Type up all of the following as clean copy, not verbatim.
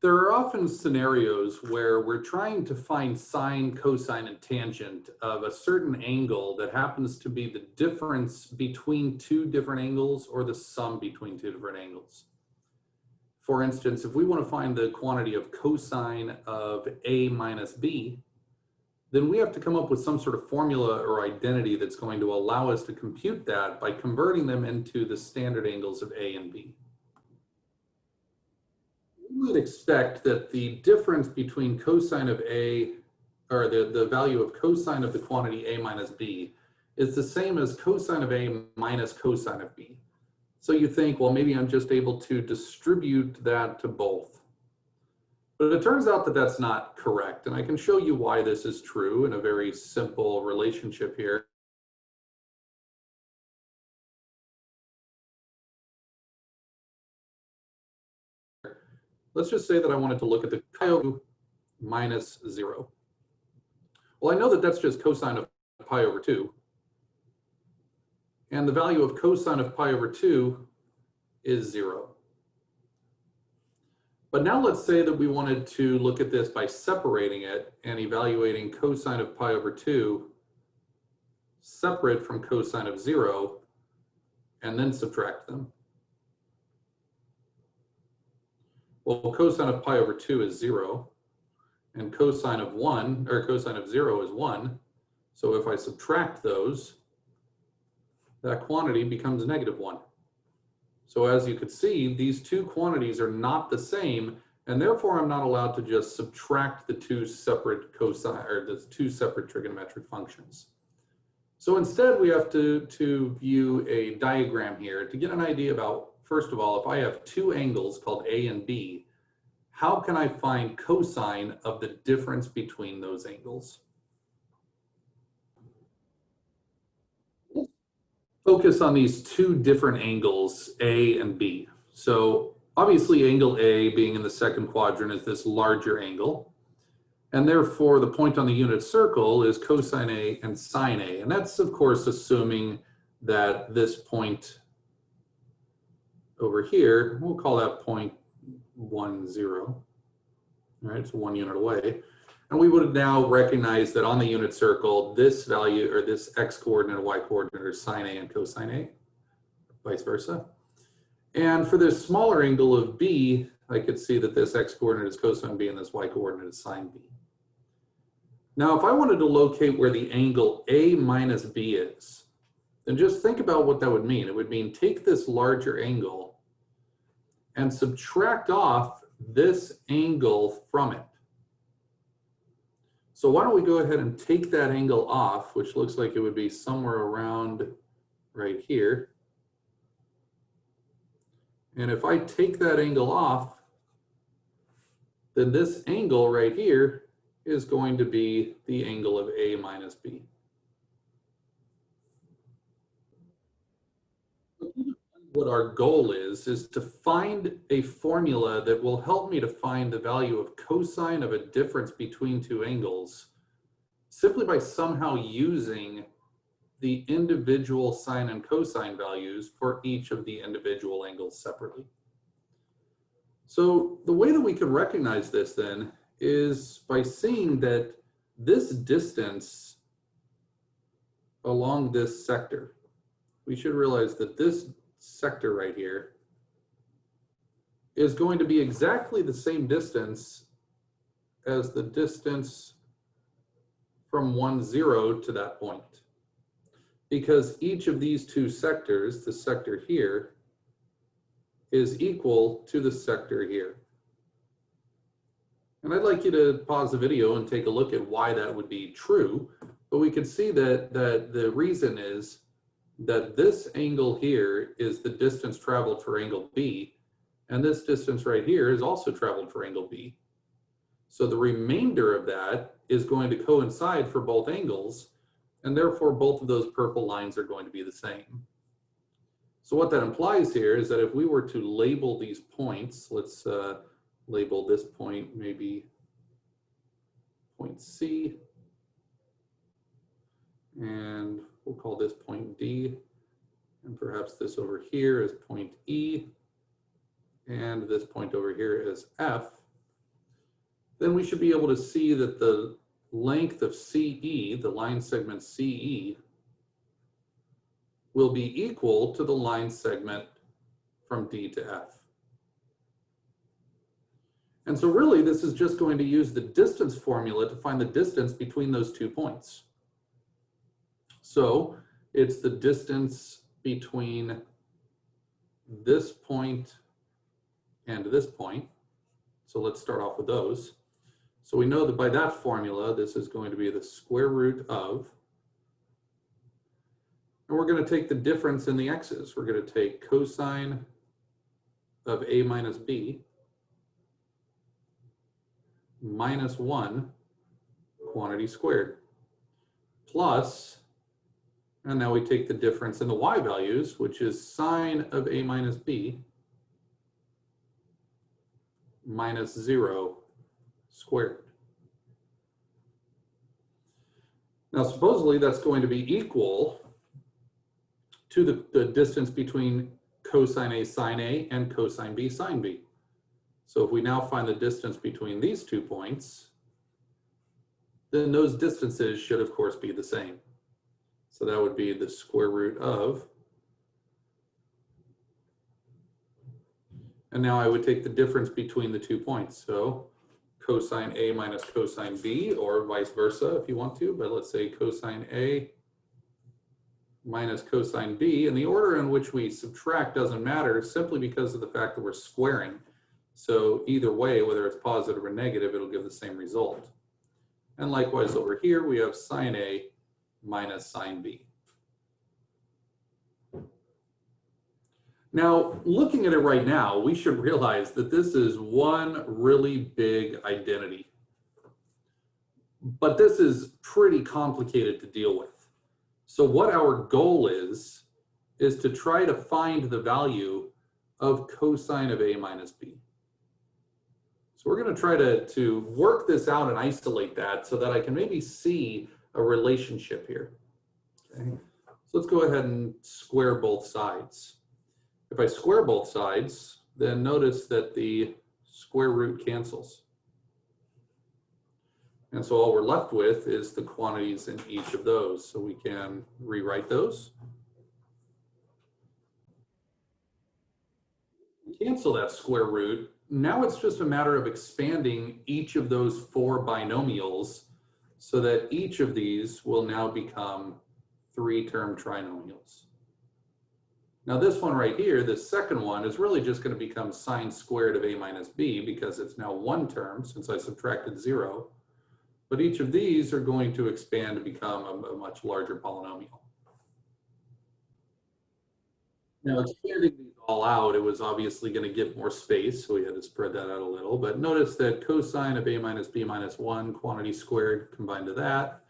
There are often scenarios where we're trying to find sine, cosine, and tangent of a certain angle that happens to be the difference between two different angles or the sum between two different angles. For instance, if we want to find the quantity of cosine of A minus B, then we have to come up with some sort of formula or identity that's going to allow us to compute that by converting them into the standard angles of A and B. We would expect that the difference between cosine of A, or the value of cosine of the quantity A minus B, is the same as cosine of A minus cosine of B. So you think, well, maybe I'm just able to distribute that to both. But it turns out that that's not correct. And I can show you why this is true in a very simple relationship here. Let's just say that I wanted to look at the pi over minus 0. Well, I know that that's just cosine of pi over 2. And the value of cosine of pi over 2 is 0. But now let's say that we wanted to look at this by separating it and evaluating cosine of pi over 2 separate from cosine of 0, and then subtract them. Well, cosine of pi over 2 is 0, and cosine of 1, or cosine of 0 is 1. So if I subtract those, that quantity becomes negative 1. So as you could see, these two quantities are not the same, and therefore I'm not allowed to just subtract the two separate cosine, or the two separate trigonometric functions. So instead we have to view a diagram here to get an idea about, first of all, if I have two angles called A and B, how can I find cosine of the difference between those angles? Focus on these two different angles, A and B. So obviously angle A, being in the second quadrant, is this larger angle. And therefore the point on the unit circle is cosine A and sine A. And that's of course assuming that this point over here, we'll call that point 1, 0. All right, it's 1 unit away. And we would now recognize that on the unit circle, this value, or this x coordinate and y coordinate, are sine A and cosine A, vice versa. And for this smaller angle of B, I could see that this x coordinate is cosine B and this y coordinate is sine B. Now, if I wanted to locate where the angle A minus B is, then just think about what that would mean. It would mean take this larger angle and subtract off this angle from it. So why don't we go ahead and take that angle off, which looks like it would be somewhere around right here. And if I take that angle off, then this angle right here is going to be the angle of A minus B. What our goal is to find a formula that will help me to find the value of cosine of a difference between two angles simply by somehow using the individual sine and cosine values for each of the individual angles separately. So the way that we can recognize this then is by seeing that this distance along this sector, we should realize that this sector right here is going to be exactly the same distance as the distance from 1, 0 to that point. Because each of these two sectors, the sector here, is equal to the sector here. And I'd like you to pause the video and take a look at why that would be true. But we can see that the reason is that this angle here is the distance traveled for angle B, and this distance right here is also traveled for angle B. So the remainder of that is going to coincide for both angles, and therefore both of those purple lines are going to be the same. So what that implies here is that if we were to label these points, let's label this point maybe point C, and we'll call this point D, and perhaps this over here is point E, and this point over here is F. then we should be able to see that the length of CE, the line segment CE, will be equal to the line segment from D to F. And so really, this is just going to use the distance formula to find the distance between those 2 points. So it's the distance between this point and this point. So let's start off with those. So we know that by that formula, this is going to be the square root of, and we're going to take the difference in the x's. We're going to take cosine of a minus b minus 1 quantity squared plus, and now we take the difference in the y values, which is sine of a minus b minus 0 squared. Now, supposedly that's going to be equal to the distance between cosine A sine A and cosine B sine B. So if we now find the distance between these 2 points, then those distances should of course be the same. So that would be the square root of, and now I would take the difference between the 2 points. So cosine A minus cosine B, or vice versa if you want to, but let's say cosine A minus cosine B, and the order in which we subtract doesn't matter simply because of the fact that we're squaring. So either way, whether it's positive or negative, it'll give the same result. And likewise over here, we have sine A minus sine B. Now, looking at it right now, we should realize that this is one really big identity. But this is pretty complicated to deal with. So what our goal is to try to find the value of cosine of A minus B. So we're going to try to work this out and isolate that so that I can maybe see a relationship here. Okay. So let's go ahead and square both sides. If I square both sides, then notice that the square root cancels. And so all we're left with is the quantities in each of those. So we can rewrite those. Cancel that square root. Now it's just a matter of expanding each of those 4 binomials so that each of these will now become 3-term trinomials. Now this one right here, this second one, is really just going to become sine squared of A minus B because it's now 1 term since I subtracted 0. But each of these are going to expand to become a much larger polynomial. Now expanding these all out, it was obviously going to give more space, so we had to spread that out a little. But notice that cosine of A minus B minus 1 quantity squared combined to that.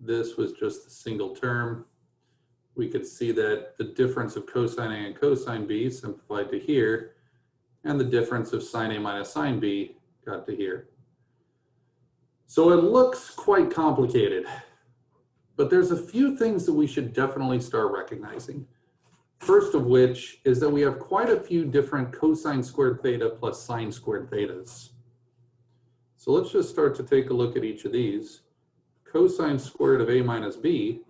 This was just a single term. We could see that the difference of cosine A and cosine B simplified to here, and the difference of sine A minus sine B got to here. So it looks quite complicated, but there's a few things that we should definitely start recognizing. First of which is that we have quite a few different cosine squared theta plus sine squared thetas. So let's just start to take a look at each of these. Cosine squared of A minus B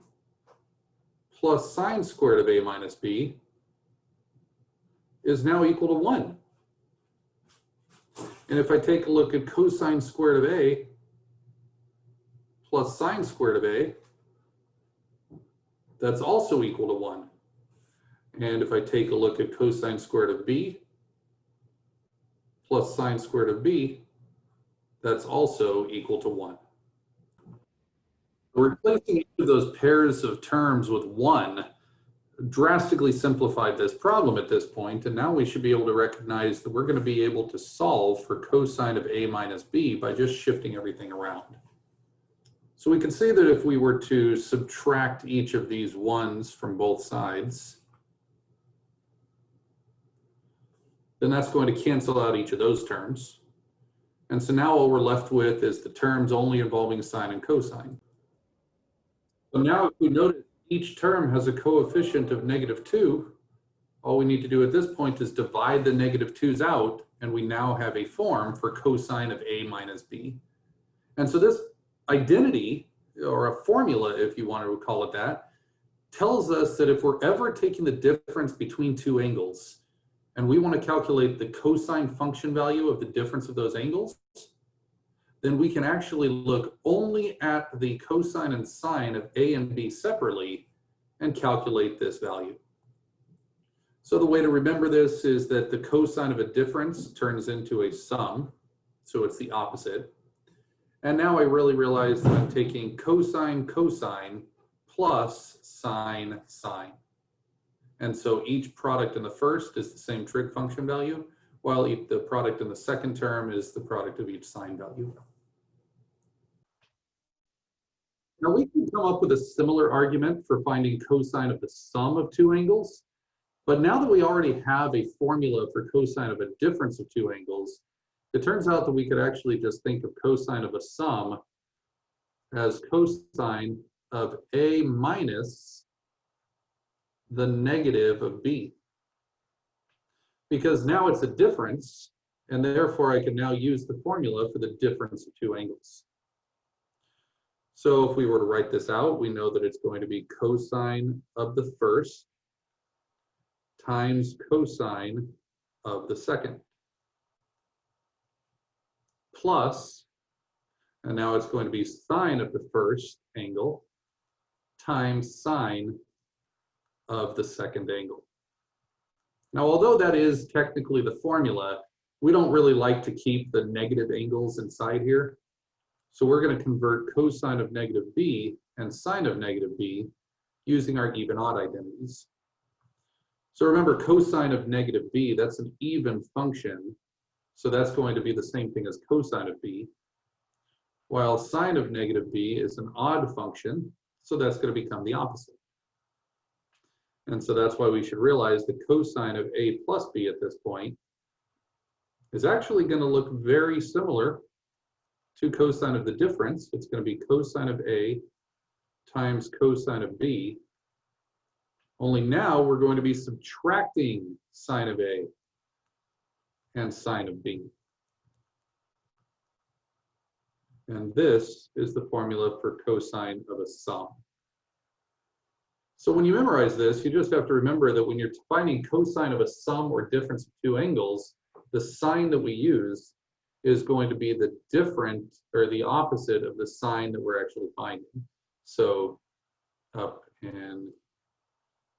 plus sine squared of A minus B is now equal to 1. And if I take a look at cosine squared of A plus sine squared of A, that's also equal to 1. And if I take a look at cosine squared of B plus sine squared of B, that's also equal to 1. Replacing each of those pairs of terms with 1 drastically simplified this problem at this point, and now we should be able to recognize that we're going to be able to solve for cosine of A minus B by just shifting everything around. So we can see that if we were to subtract each of these 1s from both sides, then that's going to cancel out each of those terms. And so now all we're left with is the terms only involving sine and cosine. So now if we notice each term has a coefficient of -2, all we need to do at this point is divide the negative 2's out, and we now have a form for cosine of A minus B. And so this identity, or a formula if you want to call it that, tells us that if we're ever taking the difference between two angles, and we want to calculate the cosine function value of the difference of those angles, then we can actually look only at the cosine and sine of A and B separately and calculate this value. So the way to remember this is that the cosine of a difference turns into a sum, so it's the opposite. And now I really realize that I'm taking cosine, cosine, plus sine, sine. And so each product in the first is the same trig function value, while the product in the second term is the product of each sine value. Now we can come up with a similar argument for finding cosine of the sum of two angles, but now that we already have a formula for cosine of a difference of two angles, it turns out that we could actually just think of cosine of a sum as cosine of A minus the negative of B. Because now it's a difference, and therefore I can now use the formula for the difference of two angles. So if we were to write this out, we know that it's going to be cosine of the first times cosine of the second, plus, and now it's going to be sine of the first angle times sine of the second angle. Now, although that is technically the formula, we don't really like to keep the negative angles inside here. So we're going to convert cosine of negative b and sine of negative b using our even-odd identities. So remember, cosine of negative b, that's an even function. So that's going to be the same thing as cosine of b. While sine of negative b is an odd function, so that's going to become the opposite. And so that's why we should realize that cosine of a plus b at this point is actually going to look very similar to cosine of the difference. It's going to be cosine of a times cosine of b. Only now we're going to be subtracting sine of a and sine of b. And this is the formula for cosine of a sum. So when you memorize this, you just have to remember that when you're finding cosine of a sum or difference of two angles, the sign that we use is going to be the different, or the opposite of the sign that we're actually finding. So up in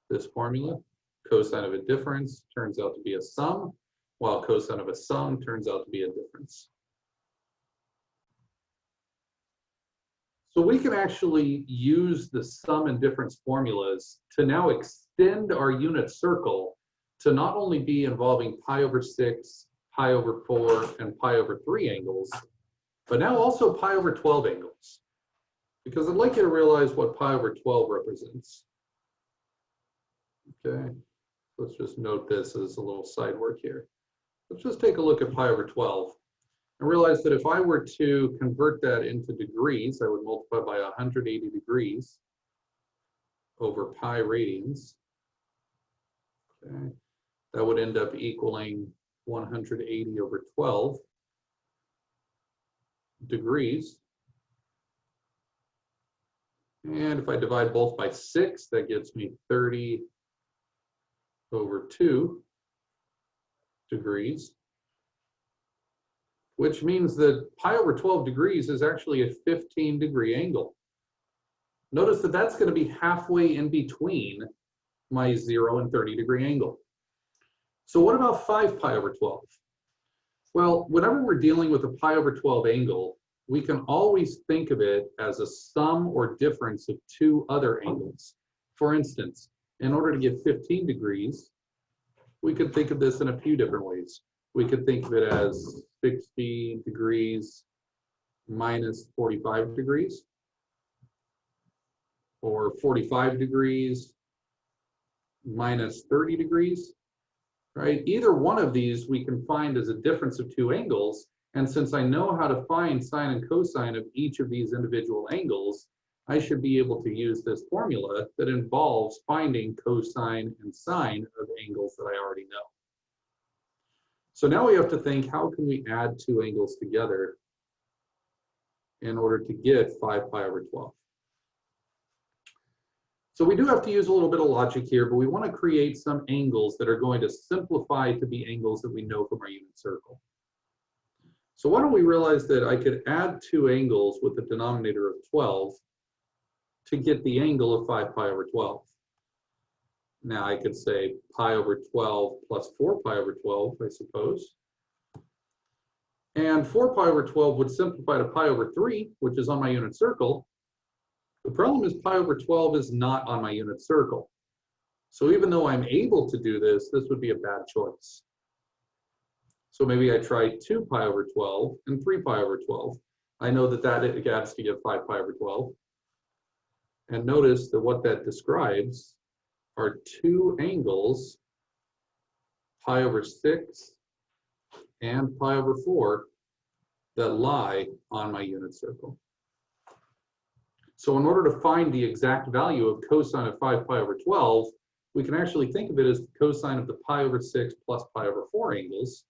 this formula, cosine of a difference turns out to be a sum, while cosine of a sum turns out to be a difference. So we can actually use the sum and difference formulas to now extend our unit circle to not only be involving pi over 6, pi over 4, and pi over 3 angles, but now also pi over 12 angles. Because I'd like you to realize what pi over 12 represents. Okay, let's just note this as a little side work here. Let's just take a look at pi over 12 and realize that if I were to convert that into degrees, I would multiply by 180 degrees over pi radians. Okay, that would end up equaling 180 over 12 degrees. And if I divide both by 6, that gives me 30 over 2 degrees, which means that pi over 12 degrees is actually a 15-degree angle. Notice that that's going to be halfway in between my 0 and 30-degree angle. So what about 5 pi over 12? Well, whenever we're dealing with a pi over 12 angle, we can always think of it as a sum or difference of two other angles. For instance, in order to get 15 degrees, we could think of this in a few different ways. We could think of it as 60 degrees minus 45 degrees, or 45 degrees minus 30 degrees, right? Either one of these we can find as a difference of two angles, and since I know how to find sine and cosine of each of these individual angles, I should be able to use this formula that involves finding cosine and sine of angles that I already know. So now we have to think, how can we add two angles together in order to get 5 pi over 12? So we do have to use a little bit of logic here, but we want to create some angles that are going to simplify to be angles that we know from our unit circle. So why don't we realize that I could add two angles with a denominator of 12 to get the angle of 5 pi over 12. Now I could say pi over 12 plus 4 pi over 12, I suppose. And 4 pi over 12 would simplify to pi over 3, which is on my unit circle. The problem is pi over 12 is not on my unit circle. So even though I'm able to do this, this would be a bad choice. So maybe I try 2 pi over 12 and 3 pi over 12. I know that that adds to give 5 pi over 12. And notice that what that describes are two angles, pi over 6 and pi over 4, that lie on my unit circle. So in order to find the exact value of cosine of 5 pi over 12, we can actually think of it as the cosine of the pi over 6 plus pi over 4 angles.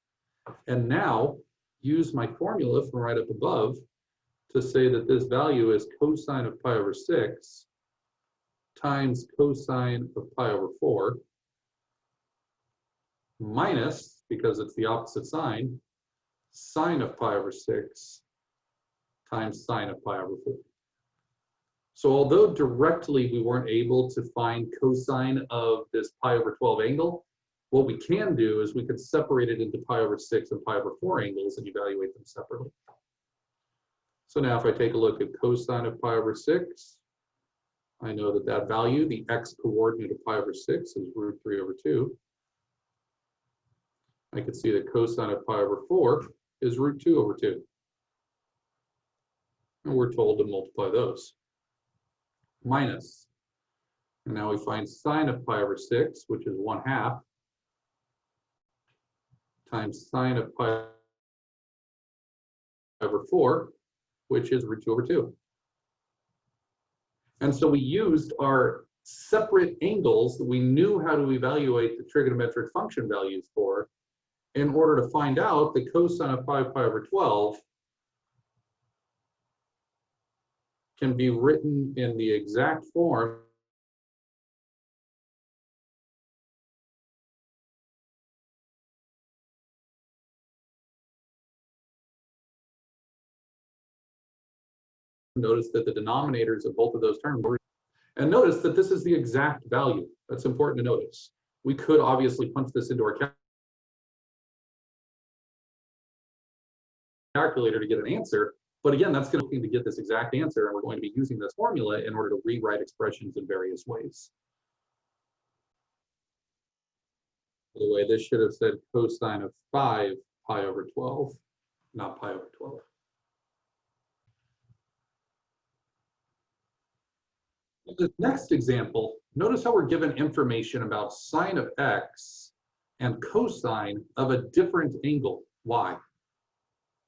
And now use my formula from right up above to say that this value is cosine of pi over 6 times cosine of pi over 4 minus, because it's the opposite sign, sine of pi over 6 times sine of pi over 4. So although directly we weren't able to find cosine of this pi over 12 angle, what we can do is we could separate it into pi over 6 and pi over 4 angles and evaluate them separately. So now if I take a look at cosine of pi over 6, I know that that value, the x coordinate of pi over 6, is root 3 over 2. I can see that cosine of pi over 4 is root 2 over 2. And we're told to multiply those. Minus. And now we find sine of pi over 6, which is 1/2, times sine of pi over 4, which is root 2 over 2. And so we used our separate angles that we knew how to evaluate the trigonometric function values for in order to find out the cosine of 5 pi over 12 can be written in the exact form notice that the denominators of both of those terms were, and notice that this is the exact value. That's important to notice. We could obviously punch this into our calculator to get an answer, but again, that's going to get this exact answer, and we're going to be using this formula in order to rewrite expressions in various ways. By the way, this should have said cosine of 5 pi over 12, not pi over 12. In this next example, notice how we're given information about sine of x and cosine of a different angle, y.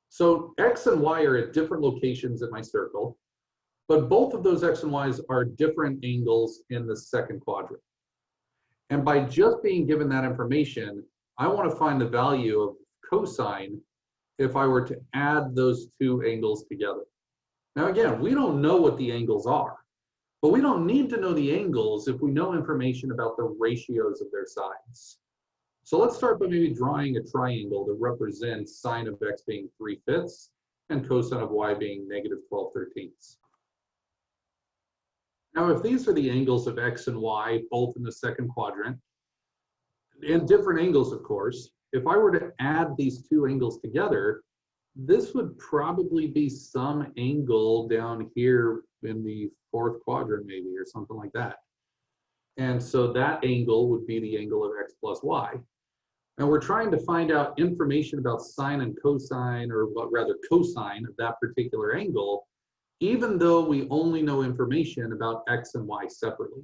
So x and y are at different locations in my circle, but both of those x and y's are different angles in the second quadrant. And by just being given that information, I want to find the value of cosine if I were to add those two angles together. Now again, we don't know what the angles are, but we don't need to know the angles if we know information about the ratios of their sides. So let's start by maybe drawing a triangle that represents sine of x being 3/5 and cosine of y being -12/13. Now, if these are the angles of x and y, both in the second quadrant, and different angles, of course, if I were to add these two angles together, this would probably be some angle down here in the fourth quadrant, maybe, or something like that. And so that angle would be the angle of x plus y. And we're trying to find out information about sine and cosine, or rather cosine of that particular angle, even though we only know information about x and y separately.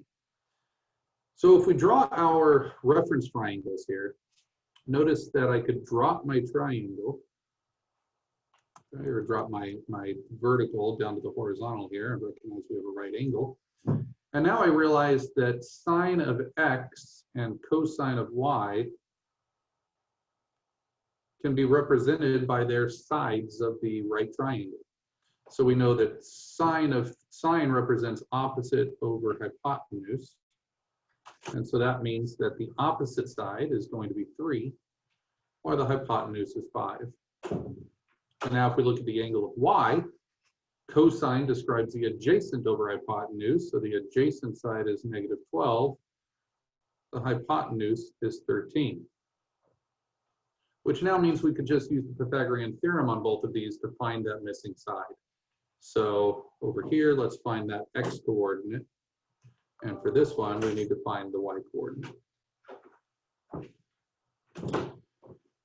So if we draw our reference triangles here, notice that I could drop my triangle Okay, or drop my vertical down to the horizontal here and recognize we have a right angle. And now I realize that sine of x and cosine of y can be represented by their sides of the right triangle. So we know that sine represents opposite over hypotenuse. And so that means that the opposite side is going to be 3, while the hypotenuse is 5. And now if we look at the angle of y, cosine describes the adjacent over hypotenuse. So the adjacent side is -12. The hypotenuse is 13. Which now means we could just use the Pythagorean theorem on both of these to find that missing side. So over here, let's find that x coordinate. And for this one, we need to find the y coordinate.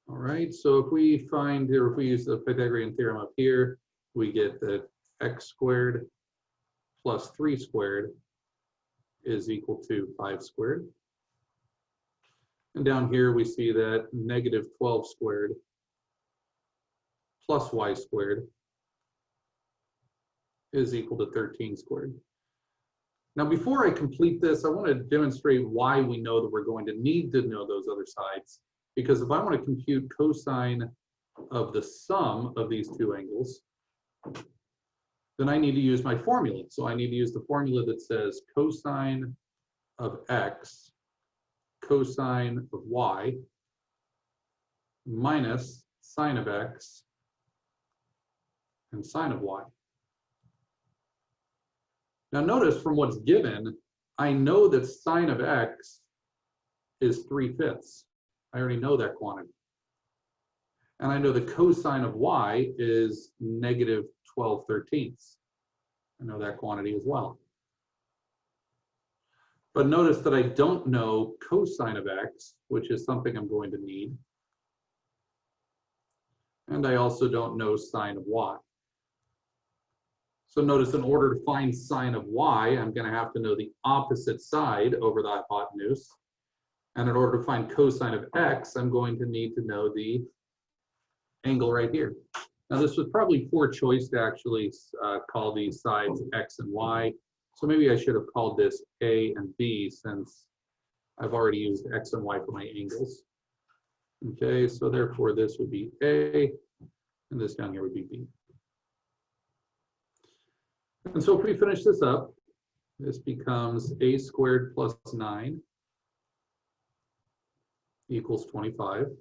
All right, so if we use the Pythagorean theorem up here, we get that x squared plus 3 squared is equal to 5 squared. And down here we see that -12 squared plus y squared is equal to 13 squared. Now before I complete this, I want to demonstrate why we know that we're going to need to know those other sides. Because if I want to compute cosine of the sum of these two angles, then I need to use my formula. So I need to use the formula that says cosine of x cosine of y minus sine of x and sine of y. Now notice from what's given, I know that sine of x is 3/5. I already know that quantity. And I know the cosine of y is -12/13. I know that quantity as well. But notice that I don't know cosine of x, which is something I'm going to need. And I also don't know sine of y. So notice in order to find sine of y, I'm going to have to know the opposite side over the hypotenuse. And in order to find cosine of x, I'm going to need to know the angle right here. Now this was probably poor choice to actually call these sides x and y. So maybe I should have called this A and B since I've already used x and y for my angles. Okay, so therefore this would be A, and this down here would be B. And so if we finish this up, this becomes a squared plus 9 equals 25.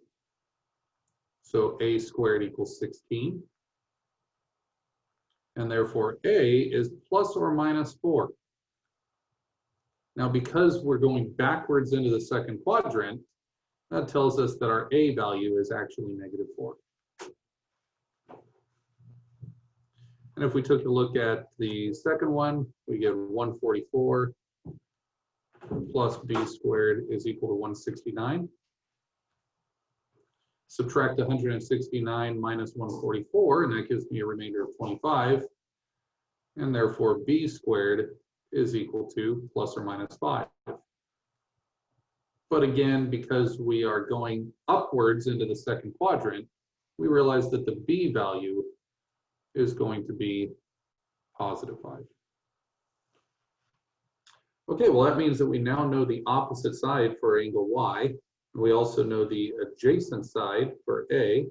So a squared equals 16. And therefore a is plus or minus 4. Now because we're going backwards into the second quadrant, that tells us that our a value is actually -4. And if we took a look at the second one, we get 144 plus b squared is equal to 169. Subtract 169 minus 144, and that gives me a remainder of 25. And therefore, b squared is equal to plus or minus 5. But again, because we are going upwards into the second quadrant, we realize that the b value is going to be positive 5. Okay, well that means that we now know the opposite side for angle y. We also know the adjacent side for A.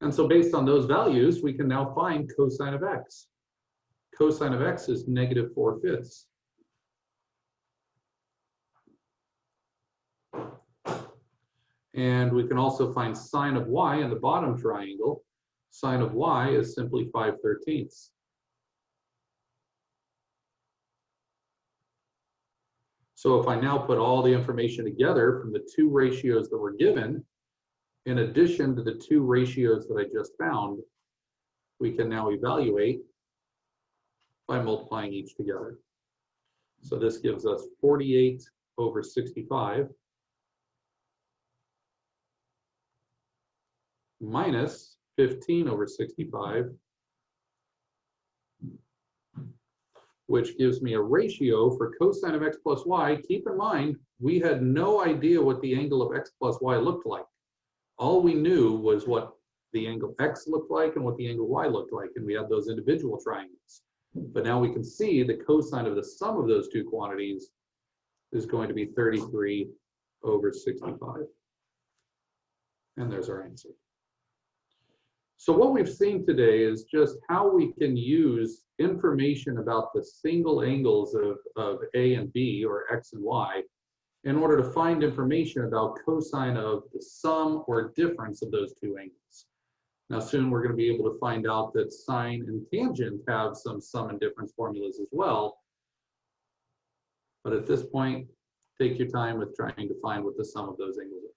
And so based on those values, we can now find cosine of x. Cosine of x is -4/5. And we can also find sine of y in the bottom triangle. Sine of y is simply 5/13. So if I now put all the information together from the two ratios that were given, in addition to the two ratios that I just found, we can now evaluate by multiplying each together. So this gives us 48/65 minus 15/65, which gives me a ratio for cosine of x plus y. Keep in mind, we had no idea what the angle of x plus y looked like. All we knew was what the angle X looked like and what the angle Y looked like, and we had those individual triangles. But now we can see the cosine of the sum of those two quantities is going to be 33 over 65. And there's our answer. So what we've seen today is just how we can use information about the single angles of A and B, or X and Y, in order to find information about cosine of the sum or difference of those two angles. Now soon we're going to be able to find out that sine and tangent have some sum and difference formulas as well. But at this point, take your time with trying to find what the sum of those angles are.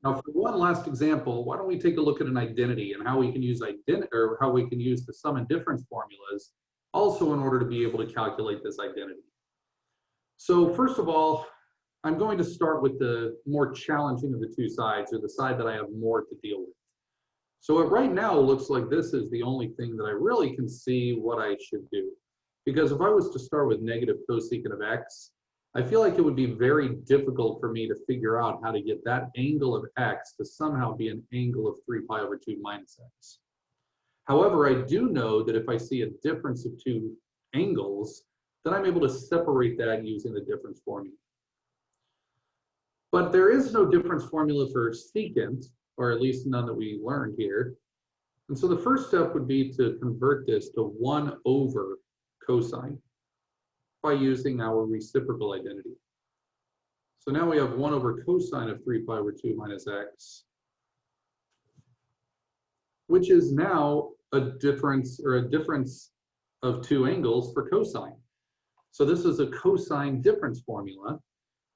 Now, for one last example, why don't we take a look at an identity and how we can use the sum and difference formulas also in order to be able to calculate this identity. So first of all, I'm going to start with the more challenging of the two sides, or the side that I have more to deal with. So it right now looks like this is the only thing that I really can see what I should do. Because if I was to start with negative cosecant of x, I feel like it would be very difficult for me to figure out how to get that angle of x to somehow be an angle of 3 pi over 2 minus x. However, I do know that if I see a difference of two angles, then I'm able to separate that using the difference formula. But there is no difference formula for secant, or at least none that we learned here. And so the first step would be to convert this to 1 over cosine by using our reciprocal identity. So now we have 1 over cosine of 3 pi over 2 minus x, which is now a difference of two angles for cosine. So this is a cosine difference formula.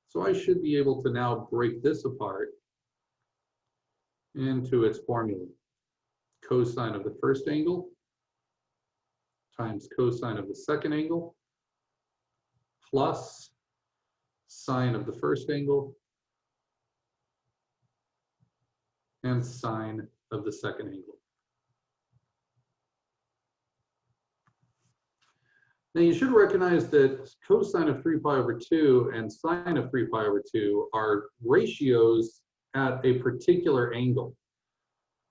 So I should be able to now break this apart into its formula. Cosine of the first angle times cosine of the second angle plus sine of the first angle and sine of the second angle. Now you should recognize that cosine of 3 pi over 2 and sine of 3 pi over 2 are ratios at a particular angle.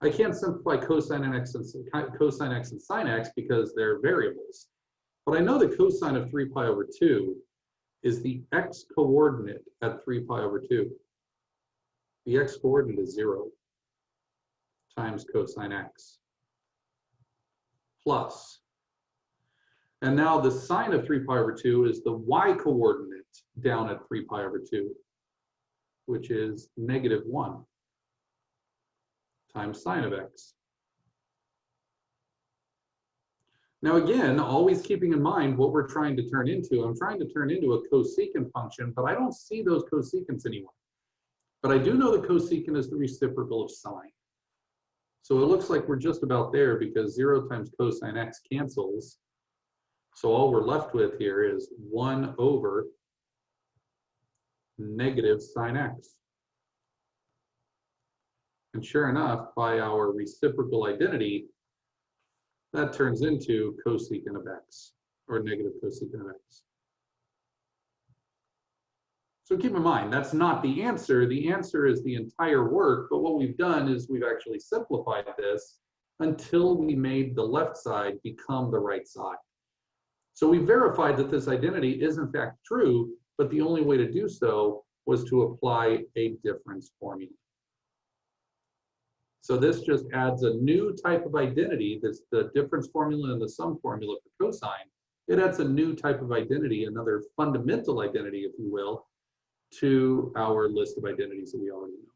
I can't simplify cosine x and sine x because they're variables. But I know that cosine of 3 pi over 2 is the x coordinate at 3 pi over 2. The x coordinate is 0 times cosine x plus. And now the sine of 3 pi over 2 is the y coordinate down at 3 pi over 2, which is negative 1 times sine of x. Now again, always keeping in mind what we're trying to turn into. I'm trying to turn into a cosecant function, but I don't see those cosecants anywhere. But I do know that cosecant is the reciprocal of sine. So it looks like we're just about there because 0 times cosine x cancels. So all we're left with here is 1 over negative sine x. And sure enough, by our reciprocal identity, that turns into cosecant of x, or negative cosecant of x. So keep in mind, that's not the answer. The answer is the entire work, but what we've done is we've actually simplified this until we made the left side become the right side. So we verified that this identity is in fact true, but the only way to do so was to apply a difference formula. So this just adds a new type of identity. That's the difference formula and the sum formula for cosine. It adds a new type of identity, another fundamental identity, if you will, to our list of identities that we already know.